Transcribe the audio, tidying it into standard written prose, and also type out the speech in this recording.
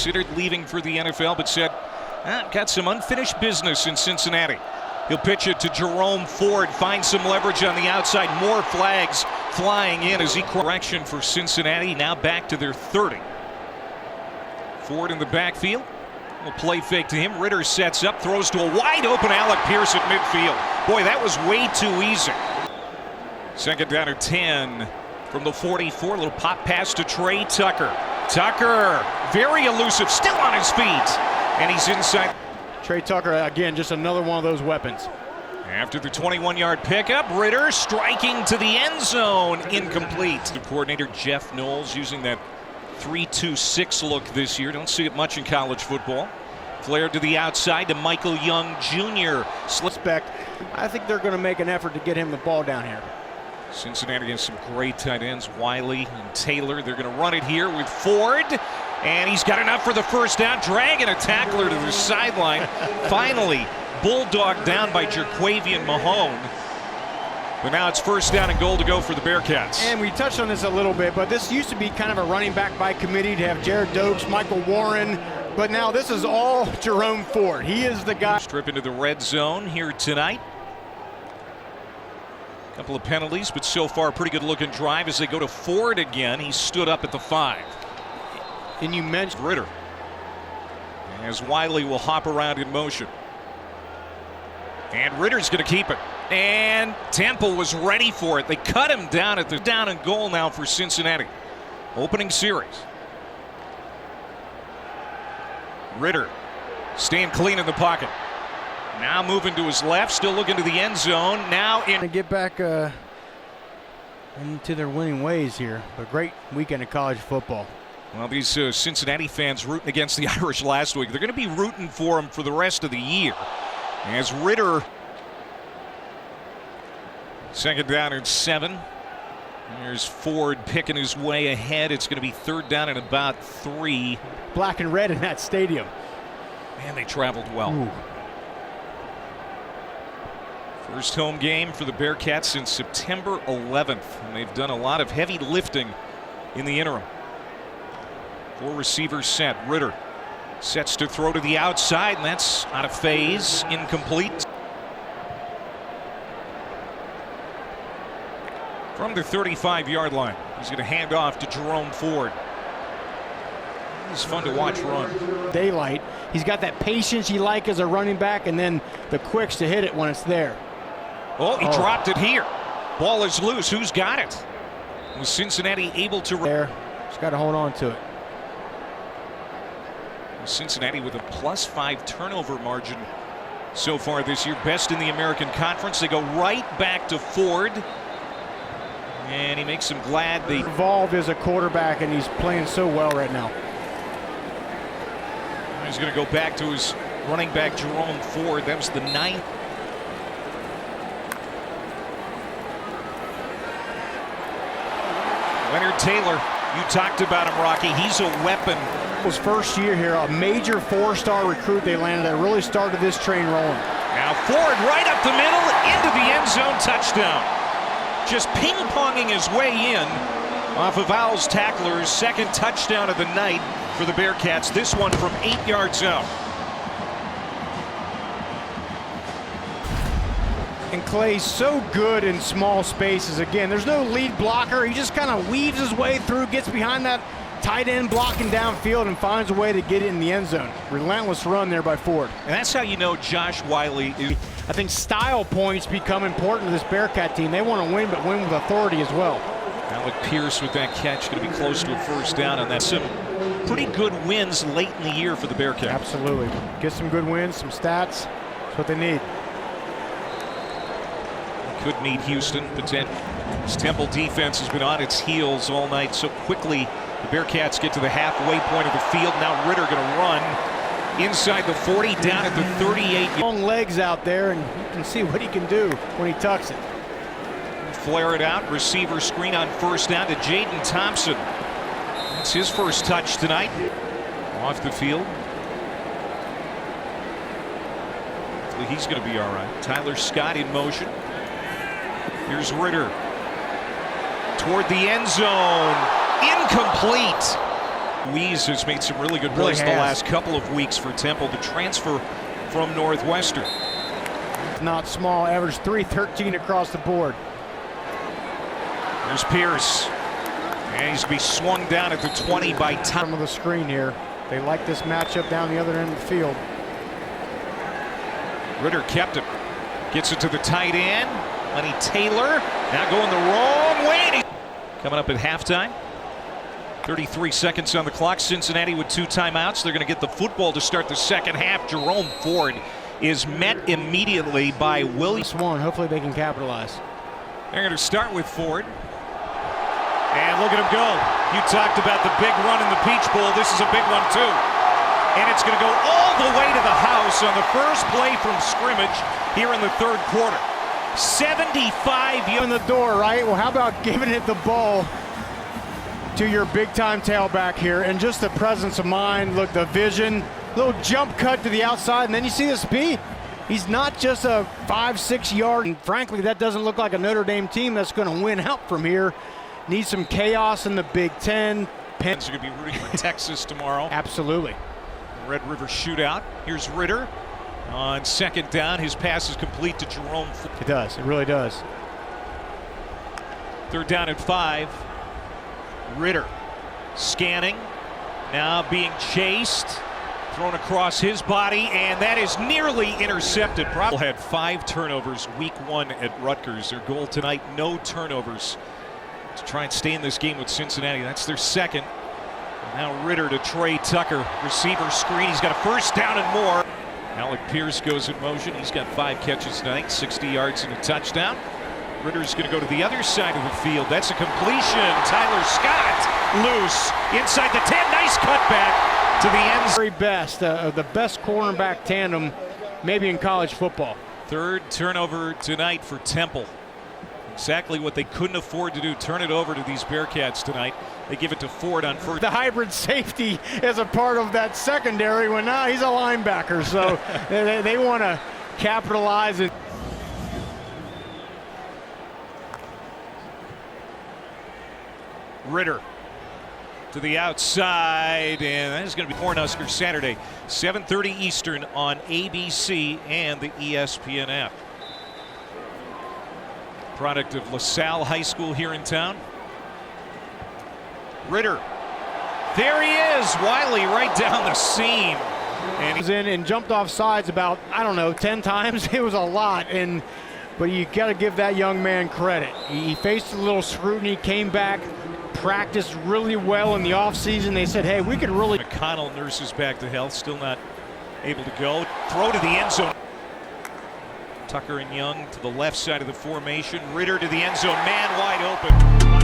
considered leaving for the NFL, but said, got some unfinished business in Cincinnati. He'll pitch it to Jerome. Ford finds some leverage on the outside. More flags flying in as he correction for Cincinnati. Now back to their 30. Ford in the backfield. A play fake to him. Ritter sets up, throws to a wide open Alec Pierce at midfield. Boy, that was way too easy. Second down at 10 from the 44. Little pop pass to Trey Tucker. Tucker, very elusive, still on his feet. And he's inside. Trey Tucker, again, just another one of those weapons. After the 21-yard pickup, Ritter striking to the end zone. Incomplete. The coordinator Jeff Knowles using that 3-2-6 look this year. Don't see it much in college football. Flared to the outside to Michael Young Jr. Suspect. I think they're going to make an effort to get him the ball down here. Cincinnati has some great tight ends, Wiley and Taylor. They're going to run it here with Ford. And he's got enough for the first down, dragging a tackler to the sideline. Finally, bulldogged down by Jerquavian Mahone. But now it's first down and goal to go for the Bearcats. And we touched on this a little bit, but this used to be kind of a running back by committee to have Jared Dokes, Michael Warren. But now this is all Jerome Ford. He is the guy. Strip into the red zone here tonight. Couple of penalties, but so far a pretty good looking drive as they go to Ford again. He stood up at the 5. And you mentioned Ritter as Wiley will hop around in motion. And Ritter's going to keep it. And Temple was ready for it. They cut him down at the down and goal now for Cincinnati. Opening series. Ritter staying clean in the pocket. Now moving to his left, still looking to the end zone. Now in. To get back into their winning ways here. But great weekend of college football. Well, these Cincinnati fans rooting against the Irish last week. They're going to be rooting for them for the rest of the year. As Ritter, second down and 7. There's Ford picking his way ahead. It's going to be third down and about 3. Black and red in that stadium. Man, they traveled well. Ooh. First home game for the Bearcats since September 11th. And they've done a lot of heavy lifting in the interim. 4 receivers set. Ritter sets to throw to the outside, and that's out of phase. Incomplete. From the 35-yard line, he's going to hand off to Jerome Ford. He's fun to watch run. Daylight. He's got that patience you like as a running back, and then the quicks to hit it when it's there. Oh, he dropped it here. Ball is loose. Who's got it? Was Cincinnati able to? There. Just got to hold on to it. Cincinnati with a +5 turnover margin so far this year, best in the American Conference. They go right back to Ford, and he makes them glad they involved as a quarterback, and he's playing so well right now. He's going to go back to his running back Jerome Ford. That was the 9th. Leonard Taylor, you talked about him, Rocky. He's a weapon. His first year here, a major 4-star recruit they landed that really started this train rolling. Now Ford right up the middle into the end zone, touchdown. Just ping-ponging his way in off of Owl's tackler's second touchdown of the night for the Bearcats. This one from 8 yards out. And Clay's so good in small spaces. Again, there's no lead blocker. He just kind of weaves his way through, gets behind that tight end blocking downfield, and finds a way to get it in the end zone. Relentless run there by Ford. And that's how you know Josh Wiley is. I think style points become important to this Bearcat team. They want to win, but win with authority as well. Alec Pierce with that catch, going to be close to a first down, and that's some pretty good wins late in the year for the Bearcats. Absolutely. Get some good wins, some stats. That's what they need. Could need Houston, but this Temple defense has been on its heels all night so quickly. The Bearcats get to the halfway point of the field. Now Ritter going to run inside the 40, down at the 38. Long legs out there, and you can see what he can do when he tucks it. Flare it out, receiver screen on first down to Jaden Thompson. That's his first touch tonight. Off the field. Hopefully he's going to be all right. Tyler Scott in motion. Here's Ritter toward the end zone. Incomplete. Weeze has made some really good plays the last couple of weeks for Temple, the transfer from Northwestern. Not small, average 313 across the board. There's Pierce. And he's going to be swung down at the 20 by Tom of the screen here. They like this matchup down the other end of the field. Ritter kept him. Gets it to the tight end. Lenny Taylor now going the wrong way. Coming up at halftime. 33 seconds on the clock. Cincinnati with 2 timeouts. They're going to get the football to start the second half. Jerome Ford is met immediately by William. Swan. Hopefully they can capitalize. They're going to start with Ford. And look at him go. You talked about the big run in the Peach Bowl. This is a big one too. And it's going to go all the way to the house on the first play from scrimmage here in the third quarter. 75 in the door, right? Well, how about giving it the ball to your big-time tailback here, and just the presence of mind. Look, the vision, little jump cut to the outside, and then you see the speed. He's not just a 5-6 yard, and frankly, that doesn't look like a Notre Dame team that's going to win out from here. Needs some chaos in the Big Ten. Pens are going to be rooting for Texas tomorrow. Absolutely. Red River shootout. Here's Ritter on second down. His pass is complete to Jerome. It does. It really does. Third down at 5. Ritter scanning, now being chased, thrown across his body, and that is nearly intercepted. Had 5 turnovers week 1 at Rutgers. Their goal tonight, no turnovers to try and stay in this game with Cincinnati. That's their second. And now Ritter to Trey Tucker, receiver screen. He's got a first down and more. Alec Pierce goes in motion. He's got 5 catches tonight, 60 yards and a touchdown. Ritter's going to go to the other side of the field. That's a completion. Tyler Scott loose inside the 10. Nice cutback to the end. Very best, the best cornerback tandem maybe in college football. Third turnover tonight for Temple. Exactly what they couldn't afford to do. Turn it over to these Bearcats tonight. They give it to Ford on first. The hybrid safety is a part of that secondary when now he's a linebacker. So they want to capitalize it. Ritter to the outside, and that is going to be Cornhusker Saturday, 7:30 Eastern on ABC and the ESPN app. Product of LaSalle High School here in town. Ritter, there he is, Wiley right down the seam. And he was in and jumped off sides about, I don't know, 10 times. It was a lot, but you got to give that young man credit. He faced a little scrutiny, came back, practiced really well in the offseason. They said, hey, we could really. McConnell nurses back to health, still not able to go. Throw to the end zone. Tucker and Young to the left side of the formation. Ritter to the end zone, man wide open.